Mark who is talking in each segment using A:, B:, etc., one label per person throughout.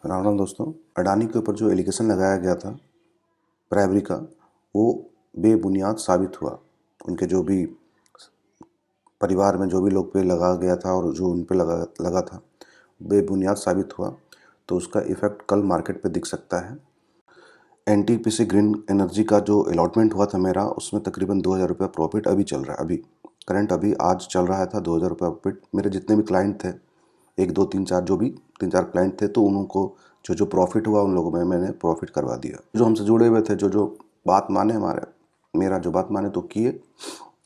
A: राम राम दोस्तों। अडानी के ऊपर जो एलिगेशन लगाया गया था प्राइमरी का, वो बेबुनियाद साबित हुआ। उनके जो भी परिवार में जो भी लोग पे लगा गया था और जो उन पे लगा था, बेबुनियाद साबित हुआ। तो उसका इफ़ेक्ट कल मार्केट पे दिख सकता है। एनटीपीसी ग्रीन एनर्जी का जो अलॉटमेंट हुआ था मेरा, उसमें तकरीबन 2,000 रुपये प्रॉफिट अभी चल रहा है। अभी आज चल रहा था 2,000 रुपये प्रॉफिट। मेरे जितने भी क्लाइंट थे, एक दो तीन चार, जो भी तीन चार क्लाइंट थे, तो उनको जो जो प्रॉफिट हुआ उन लोगों में मैंने प्रॉफिट करवा दिया। जो हमसे जुड़े हुए थे, जो जो बात माने मेरा जो बात माने तो किए।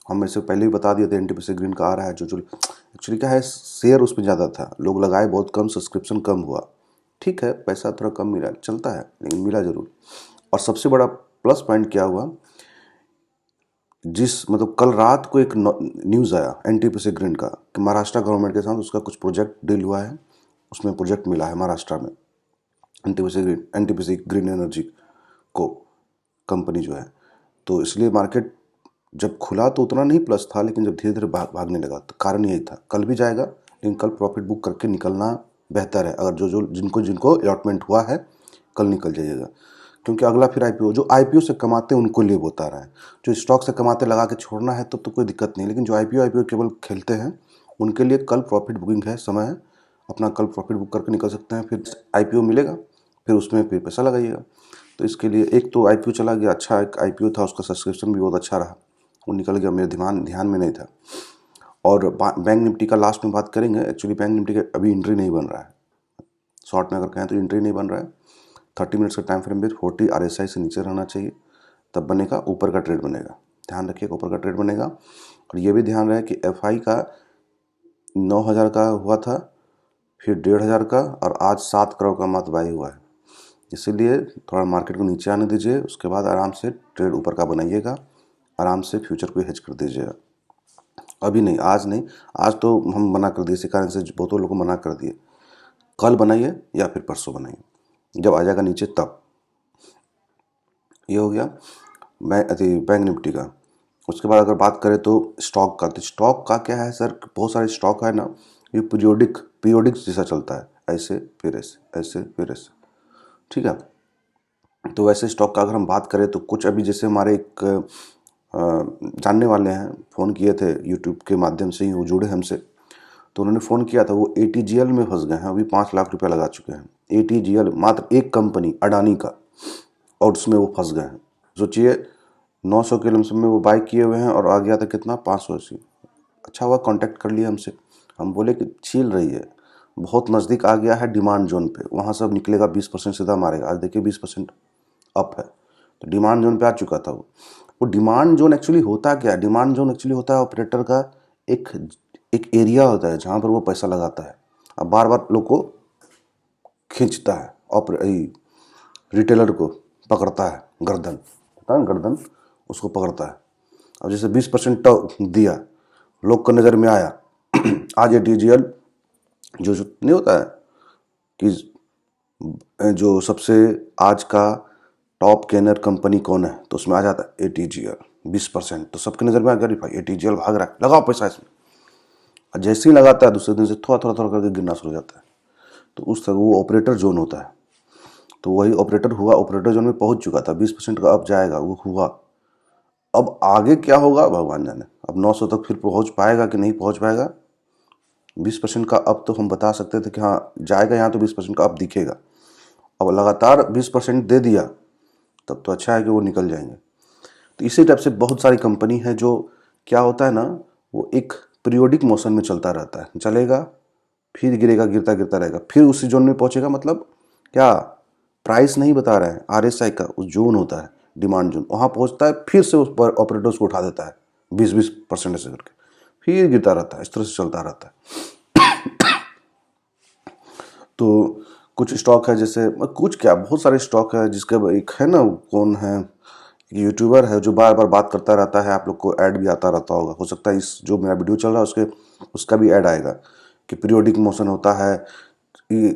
A: हम इससे पहले ही बता दिए थे एनटीपीसी ग्रीन का आ रहा है। जो जो एक्चुअली क्या है, शेयर उस पर ज़्यादा था, लोग लगाए बहुत कम, सब्सक्रिप्शन कम हुआ। ठीक है, पैसा थोड़ा कम मिला, चलता है, लेकिन मिला ज़रूर। और सबसे बड़ा प्लस पॉइंट क्या हुआ, मतलब कल रात को एक न्यूज़ आया एनटीपीसी ग्रीन का कि महाराष्ट्र गवर्नमेंट के साथ उसका कुछ प्रोजेक्ट डील हुआ है। उसमें प्रोजेक्ट मिला है महाराष्ट्र में, एनटीपीसी ग्रीन एनर्जी को, कंपनी जो है। तो इसलिए मार्केट जब खुला तो उतना नहीं प्लस था, लेकिन जब धीरे धीरे भागने लगा तो कारण यही था, कल भी जाएगा, लेकिन कल प्रॉफिट बुक करके निकलना बेहतर है। अगर जो जो जिनको जिनको अलॉटमेंट हुआ है, कल निकल जाइएगा। क्योंकि अगला फिर आईपीओ, जो आईपीओ से कमाते हैं उनको लिए बता रहा है। जो स्टॉक से कमाते लगा के छोड़ना है तो कोई दिक्कत नहीं, लेकिन जो आईपीओ केवल खेलते हैं उनके लिए कल प्रॉफिट बुकिंग है, समय है। अपना कल प्रॉफिट बुक करके निकल सकते हैं। फिर आईपीओ मिलेगा, फिर उसमें फिर पैसा लगाइएगा। तो इसके लिए एक तो आईपीओ चला गया, अच्छा एक आईपीओ था, उसका सब्सक्रिप्शन भी बहुत अच्छा रहा, वो निकल गया, मेरे ध्यान में नहीं था। और बैंक निफ्टी का लास्ट में बात करेंगे। एक्चुअली बैंक निफ्टी का अभी एंट्री नहीं बन रहा है। शॉर्ट में अगर कहें तो एंट्री नहीं बन रहा है। 30 मिनट्स का टाइम फ्रेम पे 40 RSI से नीचे रहना चाहिए, तब बनेगा, ऊपर का ट्रेड बनेगा। ध्यान रखिएगा, ऊपर का ट्रेड बनेगा। और ये भी ध्यान रहे कि FI का 9,000 का हुआ था, फिर 1,500 का, और आज 7 करोड़ का मत बाई हुआ है। इसीलिए थोड़ा मार्केट को नीचे आने दीजिए, उसके बाद आराम से ट्रेड ऊपर का बनाइएगा, आराम से फ्यूचर को हेज कर दीजिएगा। अभी नहीं, आज नहीं। आज तो हम मना कर दिए, इसी कारण से बहुतों लोगों को मना कर दिए। कल बनाइए या फिर परसों बनाइए, जब आ जाएगा नीचे तब। ये हो गया बैंक निफ्टी का। उसके बाद अगर बात करें तो स्टॉक का, तो स्टॉक का क्या है सर, बहुत सारे स्टॉक है ना, ये पीरियोडिक जैसा चलता है, ऐसे फिर ऐसे, ऐसे फिर ऐसे। ठीक है, तो वैसे स्टॉक का अगर हम बात करें तो कुछ अभी जैसे हमारे एक जानने वाले हैं, फ़ोन किए थे यूट्यूब के माध्यम से ही, वो जुड़े हमसे। तो उन्होंने फ़ोन किया था, वो ATGL में फंस गए हैं, अभी 5 लाख रुपया लगा चुके हैं। ATGL मात्र एक कंपनी अडानी का, और उसमें वो फंस गए हैं। सोचिए, 900 के लमसम में वो बाई किए हुए हैं, और आ गया था कितना, 580। अच्छा हुआ कांटेक्ट कर लिया हमसे। हम बोले कि छील रही है, बहुत नज़दीक आ गया है डिमांड जोन पे, वहाँ सब निकलेगा, 20% सीधा मारेगा। आज देखिए 20% अप है, तो डिमांड जोन पे आ चुका था वो डिमांड जोन एक्चुअली होता क्या है, डिमांड जोन एक्चुअली होता है ऑपरेटर का एक एक एरिया होता है जहाँ पर वो पैसा लगाता है। अब बार बार लोग को खींचता है, रिटेलर को पकड़ता है, गर्दन, पता है गर्दन, उसको पकड़ता है। अब जैसे 20% दिया, लोग को नज़र में आया, आज ATGL जो नहीं होता है कि जो सबसे आज का टॉप गेनर कंपनी कौन है, तो उसमें आ जाता है ATGL 20%। तो सबकी नज़र में आ गया, भाई ATGL भाग रहा है, लगाओ पैसा इसमें। और जैसे ही लगाता है, दूसरे दिन से थोड़ा थोड़ा थोड़ा करके गिरना शुरू हो जाता है। तो उस तरह वो ऑपरेटर जोन होता है। तो वही ऑपरेटर हुआ, ऑपरेटर जोन में पहुंच चुका था, 20% का अब जाएगा, वो हुआ। अब आगे क्या होगा भगवान जाने। अब 900 तक फिर पहुंच पाएगा कि नहीं पहुंच पाएगा। 20% का अब तो हम बता सकते थे कि हाँ जाएगा, यहाँ तो 20% का अब दिखेगा। अब लगातार 20% दे दिया, तब तो अच्छा है कि वो निकल जाएंगे। तो इसी टाइप से बहुत सारी कंपनी है, जो क्या होता है ना, वो एक पीरियोडिक मोशन में चलता रहता है, चलेगा, फिर गिरेगा, गिरता गिरता रहेगा, फिर उसी जोन में पहुंचेगा। मतलब क्या, प्राइस नहीं बता रहे हैं, RSI का उस जोन होता है, डिमांड जोन, वहाँ पहुँचता है, फिर से उस पर ऑपरेटर्स को उठा देता है 20% ऐसे करके, फिर गिरता रहता है, इस तरह से चलता रहता है। तो कुछ स्टॉक है, जैसे कुछ क्या, बहुत सारे स्टॉक है, जिसके एक है ना, कौन है, यूट्यूबर है जो बार बार बात करता रहता है, आप लोग को ऐड भी आता रहता होगा, हो सकता है इस जो मेरा वीडियो चल रहा है उसका भी ऐड आएगा कि पीरियोडिक मोशन होता है,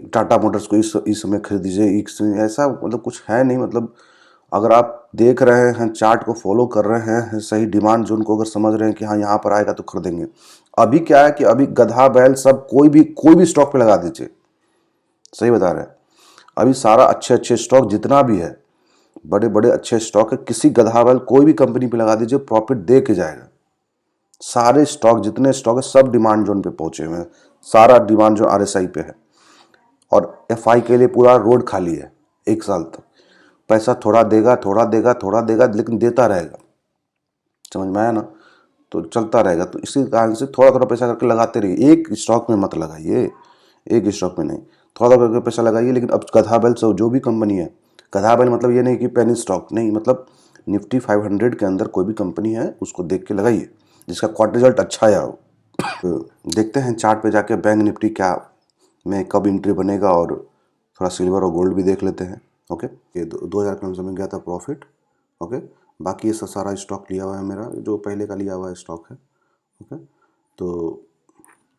A: टाटा मोटर्स को इस समय खरीद दीजिए, ऐसा मतलब कुछ है नहीं। मतलब अगर आप देख रहे हैं, चार्ट को फॉलो कर रहे हैं, सही डिमांड जोन को अगर समझ रहे हैं कि हाँ यहाँ पर आएगा तो खरीदेंगे। अभी क्या है कि अभी गधा बैल सब कोई भी स्टॉक पे लगा दीजिए, सही बता रहे हैं। अभी सारा अच्छे अच्छे स्टॉक जितना भी है, बड़े बड़े अच्छे स्टॉक है, किसी गधावल कोई भी कंपनी पे लगा दीजिए, प्रॉफिट दे के जाएगा। सारे स्टॉक जितने स्टॉक है सब डिमांड जोन पे पहुंचे हुए हैं, सारा डिमांड जोन आरएसआई पे है। और एफआई के लिए पूरा रोड खाली है 1 साल तक। पैसा थोड़ा देगा थोड़ा देगा थोड़ा देगा, लेकिन देता रहेगा। समझ में आया ना? तो चलता रहेगा। तो इसी कारण से थोड़ा थोड़ा पैसा करके लगाते रहिए, एक स्टॉक में मत लगाइए, एक स्टॉक में नहीं, थोड़ा थोड़ा करके पैसा लगाइए। लेकिन अब गधा बैल से जो भी कंपनी है, गधा बैल मतलब ये नहीं कि पेनी स्टॉक नहीं, मतलब निफ्टी 500 के अंदर कोई भी कंपनी है उसको देख के लगाइए जिसका क्वार्टर रिजल्ट अच्छा आया हो। देखते हैं चार्ट पे जाके बैंक निफ्टी क्या में कब एंट्री बनेगा, और थोड़ा सिल्वर और गोल्ड भी देख लेते हैं। ओके, ये 2000 के अनुसार में गया था प्रॉफिट। ओके, बाकी ये सारा स्टॉक लिया हुआ है मेरा, जो पहले का लिया हुआ स्टॉक है। ओके, तो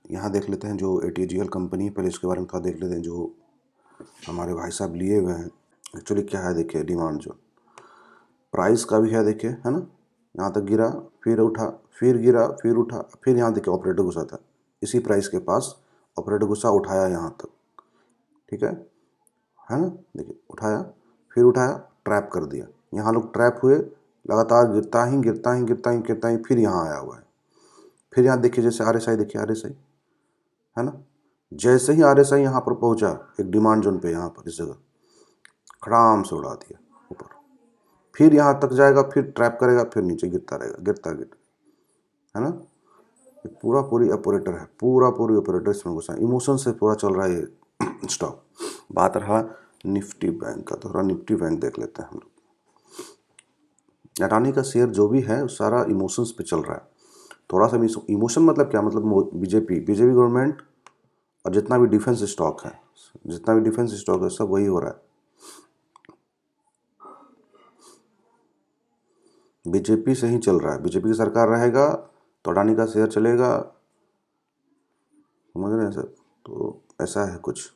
A: यहाँ देख लेते हैं जो एटीजीएल कंपनी है, पहले इसके बारे में थोड़ा देख लेते हैं जो हमारे भाई साहब लिए हुए हैं। एक्चुअली क्या है देखिए, डिमांड जो प्राइस का भी है देखिए, है ना, यहाँ तक गिरा, फिर उठा, फिर गिरा, फिर उठा, फिर यहाँ देखिए ऑपरेटर घुसा था इसी प्राइस के पास, ऑपरेटर घुसा, उठाया यहाँ तक, ठीक है ना, देखिए उठाया, फिर उठाया, ट्रैप कर दिया, यहाँ लोग ट्रैप हुए, लगातार गिरता ही गिरता ही गिरता ही गिरता ही, फिर यहाँ आया हुआ है। फिर यहाँ देखिए जैसे आरएसआई, देखिए आरएसआई, है ना, जैसे ही आरएसआई यहाँ पर पहुंचा एक डिमांड जोन पे, यहाँ पर इस जगह खड़ाम से उड़ा दिया ऊपर, फिर यहाँ तक जाएगा, फिर ट्रैप करेगा, फिर नीचे गिरता रहेगा, गिरता गिरता, है ना। पूरा पूरी ऑपरेटर है, पूरा पूरी ऑपरेटर इसमें घुसा, इमोशन से पूरा चल रहा है ये स्टॉक। बात रहा निफ्टी बैंक का, तो थोड़ा निफ्टी बैंक देख लेते हैं हम लोग। अडानी का शेयर जो भी है सारा इमोशंस पे चल रहा है। थोड़ा सा इमोशन मतलब क्या, मतलब बीजेपी गवर्नमेंट और जितना भी डिफेंस स्टॉक है, जितना भी डिफेंस स्टॉक है सब वही हो रहा है। बीजेपी से ही चल रहा है, बीजेपी की सरकार रहेगा तो अडानी का शेयर चलेगा, समझ रहे हैं सर। तो ऐसा है कुछ।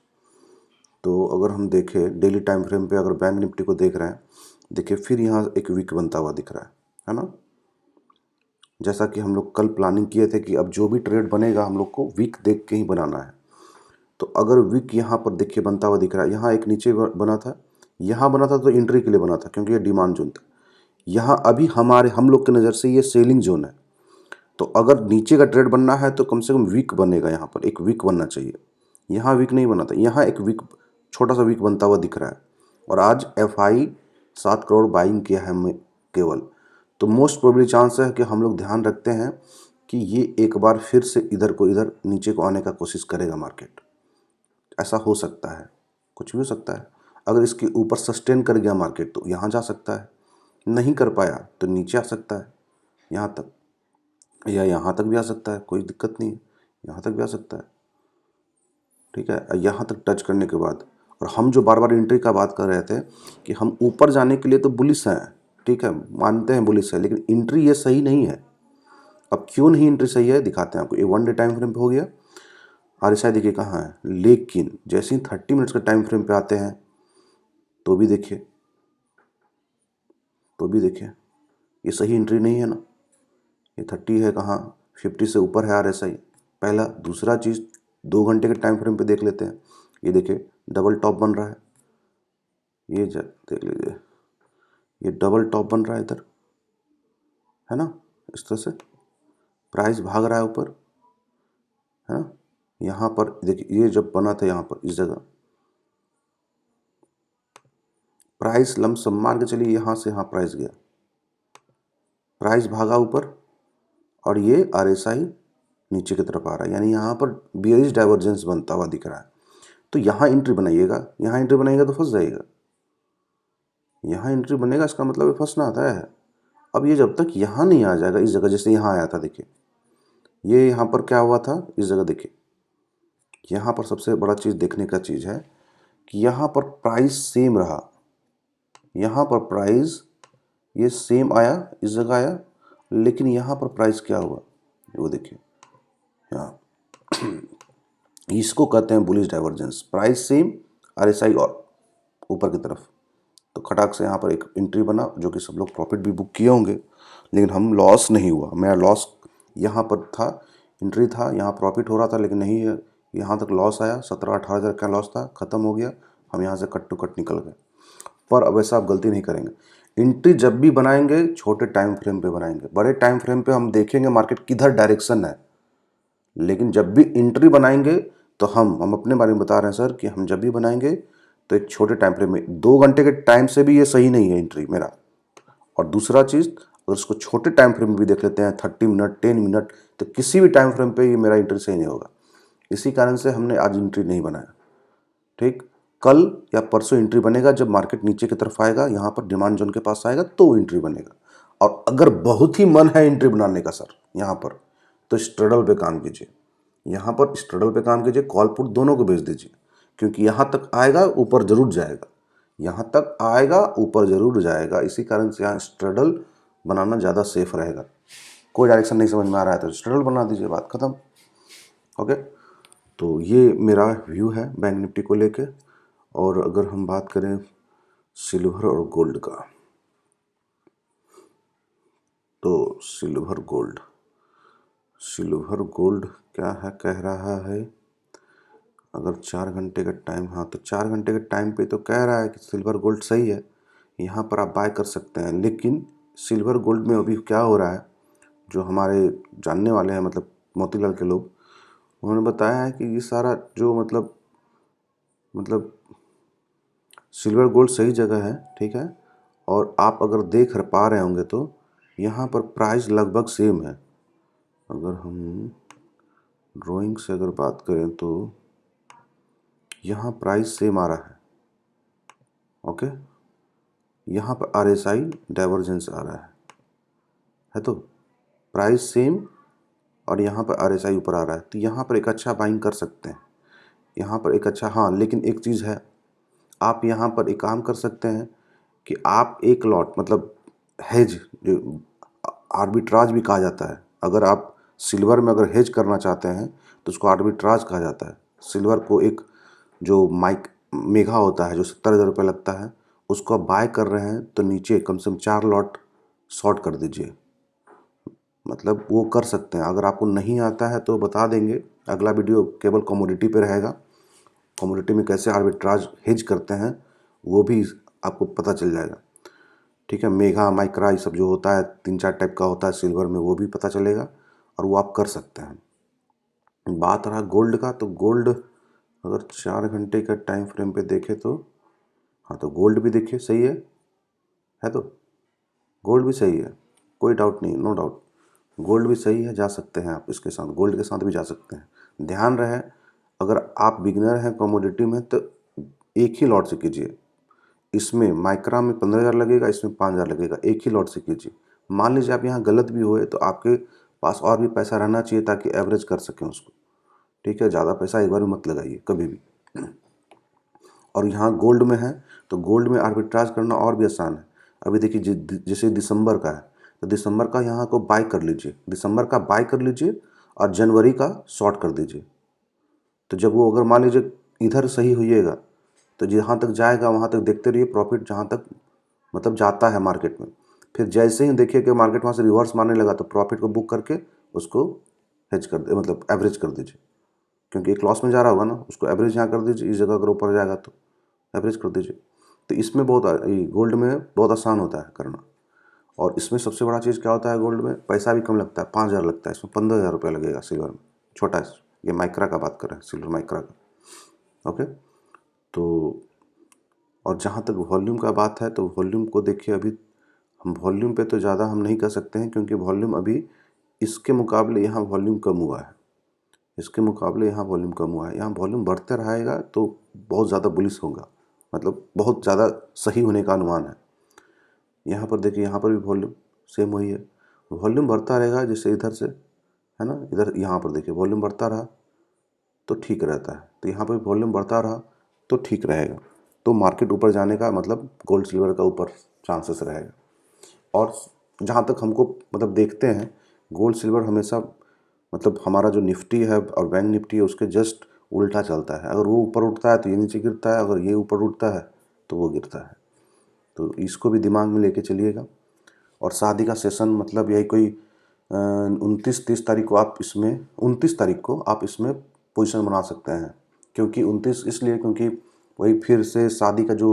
A: तो अगर हम देखें डेली टाइम फ्रेम पे, अगर बैंक निफ्टी को देख रहे हैं, देखिए फिर यहाँ एक वीक बनता हुआ दिख रहा है ना। जैसा कि हम लोग कल प्लानिंग किए थे कि अब जो भी ट्रेड बनेगा हम लोग को वीक देख के ही बनाना है। तो अगर वीक यहाँ पर देखिए बनता हुआ दिख रहा है, यहाँ एक नीचे बना था, यहाँ बना था तो एंट्री के लिए बना था क्योंकि ये डिमांड जोन था। यहाँ अभी हम लोग की नज़र से ये सेलिंग जोन है। तो अगर नीचे का ट्रेड बनना है तो कम से कम वीक बनेगा, यहाँ पर एक वीक बनना चाहिए। यहाँ वीक नहीं बना था, यहाँ एक वीक, छोटा सा वीक बनता हुआ दिख रहा है। और आज एफआई 7 करोड़ बाइंग किया है हमें केवल। तो मोस्ट प्रोबेबली चांस है कि हम लोग ध्यान रखते हैं कि ये एक बार फिर से इधर नीचे को आने का कोशिश करेगा मार्केट। ऐसा हो सकता है, कुछ भी हो सकता है। अगर इसके ऊपर सस्टेन कर गया मार्केट तो यहाँ जा सकता है, नहीं कर पाया तो नीचे आ सकता है यहाँ तक, या यहाँ तक भी आ सकता है, कोई दिक्कत नहीं है, यहाँ तक भी आ सकता है, ठीक है। यहाँ तक टच करने के बाद, और हम जो बार बार एंट्री का बात कर रहे थे कि हम ऊपर जाने के लिए तो बुलिश हैं, ठीक है, मानते हैं बुलिश है, लेकिन एंट्री ये सही नहीं है। अब क्यों नहीं एंट्री सही है दिखाते हैं आपको। ये 1 डे टाइम फ्रेम पे हो गया, आरएसआई देखिए कहाँ है, लेकिन जैसे ही 30 मिनट्स के टाइम फ्रेम पे आते हैं तो भी देखिए, ये सही एंट्री नहीं है ना। ये 30 है कहाँ, 50 से ऊपर है आरएसआई, पहला। दूसरा चीज़ 2 घंटे के टाइम फ्रेम पे देख लेते हैं, ये देखिए डबल टॉप बन रहा है, ये देख लीजिए, ये डबल टॉप बन रहा है इधर, है ना, इस तरह से प्राइस भाग रहा है ऊपर, है ना। यहाँ पर देखिए ये जब बना था, यहाँ पर इस जगह प्राइस लमसम मार के चलिए, यहाँ से यहाँ प्राइस गया, प्राइस भागा ऊपर, और ये आरएसआई नीचे की तरफ आ रहा है, यानी यहाँ पर बियरिश डाइवर्जेंस बनता हुआ दिख रहा है। तो यहाँ एंट्री बनाइएगा, यहाँ एंट्री बनाइएगा तो फंस जाएगा, यहाँ एंट्री बनेगा इसका मतलब ये फंसना आता है। अब ये जब तक यहाँ नहीं आ जाएगा इस जगह, जैसे यहाँ आया था देखिए, ये यहाँ पर क्या हुआ था इस जगह देखिए, यहाँ पर सबसे बड़ा चीज़ देखने का चीज़ है कि यहाँ पर प्राइस सेम रहा, यहाँ पर प्राइस ये सेम आया, इस जगह आया, लेकिन यहाँ पर प्राइस क्या हुआ वो देखिए, यहाँ इसको कहते हैं bullish divergence. Price same, RSI और ऊपर की तरफ, तो खटाक से यहाँ पर एक एंट्री बना, जो कि सब लोग प्रॉफिट भी बुक किए होंगे, लेकिन हम लॉस नहीं हुआ। मेरा लॉस यहाँ पर था, एंट्री था, यहाँ प्रॉफिट हो रहा था, लेकिन नहीं है, यहाँ तक लॉस आया, 17-18 हज़ार का लॉस था, ख़त्म हो गया। हम यहाँ से कट टू कट निकल गए। पर अब ऐसा आप गलती नहीं करेंगे। एंट्री जब भी बनाएंगे छोटे टाइम फ्रेम पे बनाएंगे, बड़े टाइम फ्रेम पे हम देखेंगे मार्केट किधर डायरेक्शन है। लेकिन जब भी एंट्री बनाएंगे तो हम अपने बारे में बता रहे हैं सर कि हम जब भी बनाएंगे तो एक छोटे टाइम फ्रेम में, 2 घंटे के टाइम से भी ये सही नहीं है एंट्री मेरा। और दूसरा चीज़, अगर उसको छोटे टाइम फ्रेम में भी देख लेते हैं 30 मिनट 10 मिनट, तो किसी भी टाइम फ्रेम पे ये मेरा एंट्री सही नहीं होगा। इसी कारण से हमने आज एंट्री नहीं बनाया। ठीक, कल या परसों एंट्री बनेगा जब मार्केट नीचे की तरफ आएगा, यहाँ पर डिमांड जोन के पास आएगा तो एंट्री बनेगा। और अगर बहुत ही मन है एंट्री बनाने का सर यहाँ पर, तो स्ट्रगल पे काम कीजिए। यहाँ पर स्ट्रगल पे काम कीजिए, कॉल पुट दोनों को बेच दीजिए, क्योंकि यहाँ तक आएगा ऊपर जरूर जाएगा, यहाँ तक आएगा ऊपर जरूर जाएगा। इसी कारण से यहाँ स्ट्रगल बनाना ज़्यादा सेफ रहेगा। कोई डायरेक्शन नहीं समझ में आ रहा है तो स्ट्रगल बना दीजिए, बात ख़त्म। ओके, तो ये मेरा व्यू है बैंक निफ्टी को लेके। और अगर हम बात करें सिल्वर और गोल्ड का, तो सिल्वर गोल्ड क्या है, कह रहा है अगर 4 घंटे का टाइम, हाँ तो 4 घंटे के टाइम पे तो कह रहा है कि सिल्वर गोल्ड सही है, यहाँ पर आप बाय कर सकते हैं। लेकिन सिल्वर गोल्ड में अभी क्या हो रहा है, जो हमारे जानने वाले हैं मतलब मोतीलाल के लोग, उन्होंने बताया है कि ये सारा जो मतलब सिल्वर गोल्ड सही जगह है, ठीक है। और आप अगर देख पा रहे होंगे तो यहाँ पर प्राइस लगभग सेम है। अगर हम ड्राइंग से अगर बात करें तो यहाँ प्राइस सेम आ रहा है। ओके, यहाँ पर RSI डाइवर्जेंस आ रहा है तो प्राइस सेम, और यहाँ पर RSI ऊपर आ रहा है, तो यहाँ पर एक अच्छा बाइंग कर सकते हैं। यहाँ पर एक अच्छा, हाँ लेकिन एक चीज़ है, आप यहाँ पर एक काम कर सकते हैं कि आप एक लॉट मतलब हेज, जो आर्बिट्राज भी कहा जाता है, अगर आप सिल्वर में अगर हेज करना चाहते हैं तो उसको आर्बिट्राज कहा जाता है। सिल्वर को एक जो मेगा होता है जो 70,000 रुपये लगता है, उसको आप बाय कर रहे हैं तो नीचे कम से कम 4 लॉट शॉर्ट कर दीजिए, मतलब वो कर सकते हैं। अगर आपको नहीं आता है तो बता देंगे, अगला वीडियो केवल कमोडिटी पे रहेगा। कमोडिटी में कैसे आर्बिट्राज हेज करते हैं वो भी आपको पता चल जाएगा, ठीक है। मेगा माइक्रा ये सब जो होता है 3-4 टाइप का होता है सिल्वर में, वो भी पता चलेगा और वो आप कर सकते हैं। बात रहा गोल्ड का, तो गोल्ड अगर 4 घंटे का टाइम फ्रेम पे देखें तो हाँ, तो गोल्ड भी देखिए सही है तो गोल्ड भी सही है, कोई डाउट नहीं, नो डाउट गोल्ड भी सही है, जा सकते हैं आप इसके साथ, गोल्ड के साथ भी जा सकते हैं। ध्यान रहे, अगर आप बिगिनर हैं कमोडिटी में तो एक ही लॉट से कीजिए। इसमें माइक्रा में 15,000 लगेगा, इसमें 5,000 लगेगा, एक ही लॉट से कीजिए। मान लीजिए आप यहाँ गलत भी हुए तो आपके पास और भी पैसा रहना चाहिए ताकि एवरेज कर सकें उसको, ठीक है। ज़्यादा पैसा एक बार में मत लगाइए कभी भी। और यहाँ गोल्ड में है तो गोल्ड में आर्बिट्राज करना और भी आसान है। अभी देखिए जैसे दिसंबर का है तो दिसंबर का यहाँ को बाय कर लीजिए, दिसंबर का बाय कर लीजिए और जनवरी का शॉर्ट कर दीजिए। तो जब वो अगर मान लीजिए इधर सही होइएगा तो जहाँ तक जाएगा वहाँ तक देखते रहिए, प्रॉफिट जहाँ तक मतलब जाता है मार्केट में। फिर जैसे ही देखिए कि मार्केट वहाँ से रिवर्स मारने लगा तो प्रॉफिट को बुक करके उसको हेज कर दे, मतलब एवरेज कर दीजिए, क्योंकि एक लॉस में जा रहा होगा ना, उसको एवरेज यहाँ कर दीजिए। इस जगह अगर ऊपर जाएगा तो एवरेज कर दीजिए। तो इसमें बहुत गोल्ड में बहुत आसान होता है करना। और इसमें सबसे बड़ा चीज़ क्या होता है, गोल्ड में पैसा भी कम लगता है, 5,000 लगता है, इसमें 15,000 रुपये लगेगा सिल्वर में, छोटा, ये माइक्रा का बात कर रहे हैं, सिल्वर माइक्रा का। ओके, तो और जहाँ तक वॉल्यूम का बात है तो वॉल्यूम को देखिए, अभी हम वॉल्यूम पे तो ज़्यादा हम नहीं कर सकते हैं, क्योंकि वॉल्यूम अभी इसके मुकाबले यहाँ वॉल्यूम कम हुआ है, इसके मुकाबले यहाँ वॉल्यूम कम हुआ है। यहाँ वॉल्यूम बढ़ते रहेगा तो बहुत ज़्यादा बुलिश होगा, मतलब बहुत ज़्यादा सही होने का अनुमान है। यहाँ पर देखिए, यहाँ पर भी वॉल्यूम सेम वही है, वॉल्यूम बढ़ता रहेगा जैसे इधर से है ना, इधर यहाँ पर देखिए वॉल्यूम बढ़ता रहा तो ठीक रहता है, तो यहाँ पर वॉल्यूम बढ़ता रहा तो ठीक रहेगा। तो मार्केट ऊपर जाने का मतलब गोल्ड सिल्वर का ऊपर चांसेस रहेगा। और जहाँ तक हमको मतलब देखते हैं, गोल्ड सिल्वर हमेशा मतलब हमारा जो निफ्टी है और बैंक निफ्टी है उसके जस्ट उल्टा चलता है। अगर वो ऊपर उठता है तो ये नीचे गिरता है, अगर ये ऊपर उठता है तो वो गिरता है। तो इसको भी दिमाग में लेके चलिएगा। और शादी का सेशन मतलब यही कोई 29-30 तारीख को आप इसमें 29 तारीख को आप इसमें पोजीशन बना सकते हैं। क्योंकि 29 इसलिए क्योंकि वही फिर से शादी का जो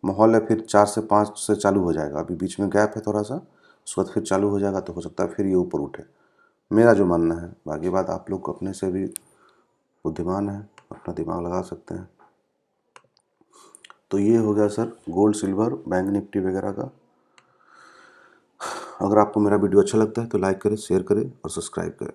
A: माहौल है फिर 4 से 5 से चालू हो जाएगा। अभी बीच में गैप है थोड़ा सा, उसके बाद फिर चालू हो जाएगा, तो हो सकता है फिर ये ऊपर उठे, मेरा जो मानना है। बाकी बात आप लोग अपने से भी बुद्धिमान है, अपना दिमाग लगा सकते हैं। तो ये हो गया sir gold silver bank Nifty वगैरह का। अगर आपको मेरा वीडियो अच्छा लगता है तो लाइक करें, शेयर करें और सब्सक्राइब करें।